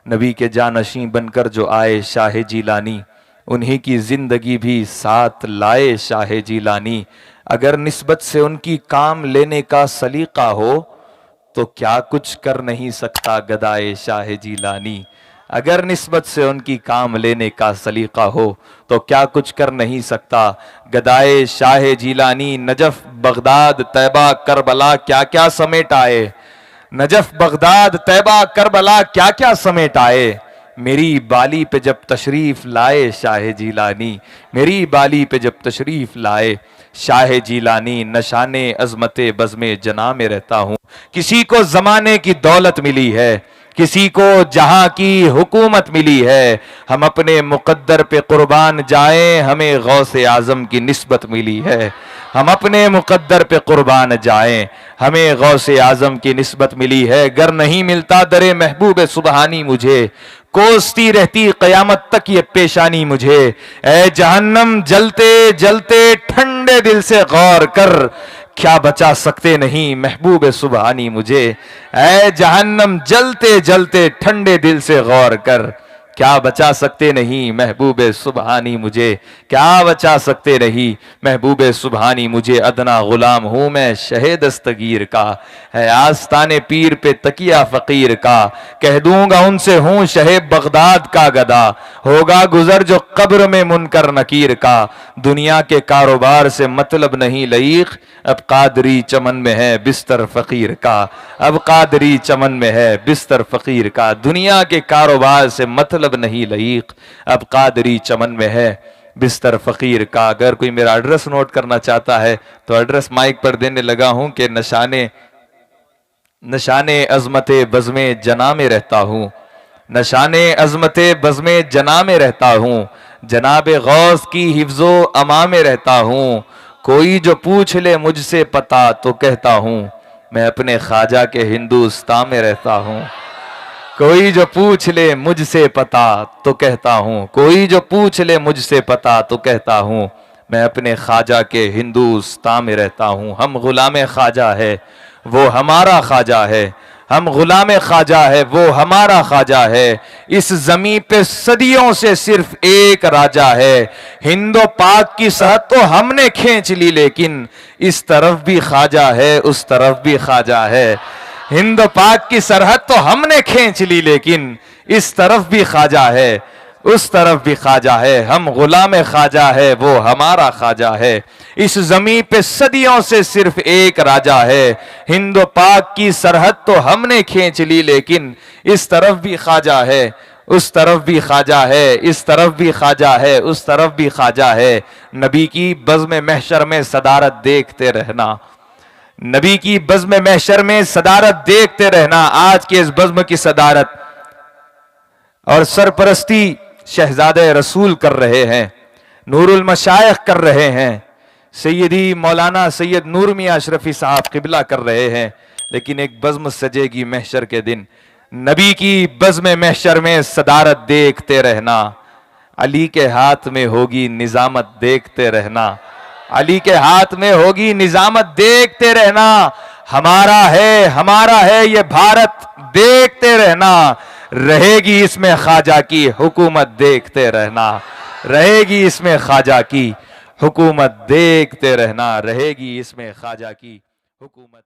नबी के जानशीं बनकर जो आए शाह जीलानी, उन्हीं की जिंदगी भी साथ लाए शाह जीलानी। अगर निस्बत से उनकी काम लेने का सलीका हो तो क्या कुछ कर नहीं सकता गदाए शाह जीलानी। अगर निस्बत से उनकी काम लेने का सलीका हो तो क्या कुछ कर नहीं सकता गदाए शाह जीलानी। नजफ बगदाद तैबा करबला क्या क्या समेट आए, नजफ बगदाद तैबा करबला क्या क्या समेट आए। मेरी बाली पे जब तशरीफ लाए शाह जीलानी, मेरी बाली पे जब तशरीफ लाए शाह जीलानी। नशाने अजमते बज़्मे जना में रहता हूँ। किसी को जमाने की दौलत मिली है, किसी को जहां की हुकूमत मिली है। हम अपने मुकद्दर पे कुर्बान जाएं, हमें गौसे आजम की निस्बत मिली है। हम अपने मुकद्दर पे कुर्बान जाएं, हमें गौसे आजम की निस्बत मिली है। गर नहीं मिलता दरे महबूब सुबहानी मुझे, कोसती रहती कयामत तक ये पेशानी मुझे। ए जहन्नम जलते जलते ठंडे दिल से गौर कर, क्या बचा सकते नहीं महबूब सुबहानी मुझे। ऐ जहन्नम जलते जलते ठंडे दिल से गौर कर, क्या बचा सकते नहीं महबूब सुबहानी मुझे। क्या बचा सकते नहीं महबूब सुबहानी मुझे। अदना गुलाम हूँ मैं शहे दस्तगीर का, है आस्ताने पीर पे तकिया फकीर का। कह दूंगा उनसे हूँ शहे बगदाद का गदा, होगा गुजर जो कब्र में मुनकर नकीर का। दुनिया के कारोबार से मतलब नहीं लईक, अब कादरी चमन में है बिस्तर फकीर का। अब कादरी चमन में है बिस्तर फकीर का। दुनिया के कारोबार से मतलब नहीं लईक, अब कादरी चमन में है बिस्तर फकीर का। अगर कोई मेरा एड्रेस नोट करना चाहता है तो एड्रेस माइक पर देने लगा हूं कि नशाने अजमते बज़्मे जना में रहता हूं, नशाने अजमते बज़्मे जना में रहता हूं। जनाबे गौस की हिफ्जो अमा में रहता हूं। कोई जो पूछ ले मुझसे पता तो कहता हूं, मैं अपने ख्वाजा के हिंदुस्तान में रहता हूं। कोई जो पूछ ले मुझसे पता तो कहता हूं, कोई जो पूछ ले मुझसे पता तो कहता हूं, मैं अपने ख्वाजा के हिंदुस्तान में रहता हूं। हम गुलाम ख्वाजा है वो हमारा ख्वाजा है, हम गुलाम ख्वाजा है वो हमारा ख्वाजा है। इस जमीन पे सदियों से सिर्फ एक राजा है। हिंदो पाक की सरहद तो हमने खींच ली, लेकिन इस तरफ भी ख्वाजा है उस तरफ भी ख्वाजा है। हिंद पाक की सरहद तो हमने खींच ली, लेकिन इस तरफ भी ख्वाजा है उस तरफ भी ख्वाजा है। हम गुलाम ख्वाजा है वो हमारा ख्वाजा है। इस जमीन पे सदियों से सिर्फ एक राजा है। हिंद पाक की सरहद तो हमने खींच ली, लेकिन इस तरफ भी ख्वाजा है उस तरफ भी ख्वाजा है। इस तरफ भी ख्वाजा है उस तरफ भी ख्वाजा है। नबी की बज़्म महशर में सदारत देखते रहना, नबी की बज़्म महशर में सदारत देखते रहना। आज के इस बज़्म की सदारत और सरपरस्ती शहजादे रसूल कर रहे हैं, नूरुल मशाइख कर रहे हैं, सैयदी मौलाना सैयद नूर मियां अशरफी साहब किबला कर रहे हैं। लेकिन एक बज़्म सजेगी महशर के दिन, नबी की बज़्म महशर में सदारत देखते रहना। अली के हाथ में होगी निजामत देखते रहना, अली के हाथ में होगी निजामत देखते रहना। हमारा है ये भारत देखते रहना। रहेगी इसमें ख्वाजा की हुकूमत देखते रहना, रहेगी इसमें ख्वाजा की हुकूमत देखते रहना, रहेगी इसमें ख्वाजा की हुकूमत।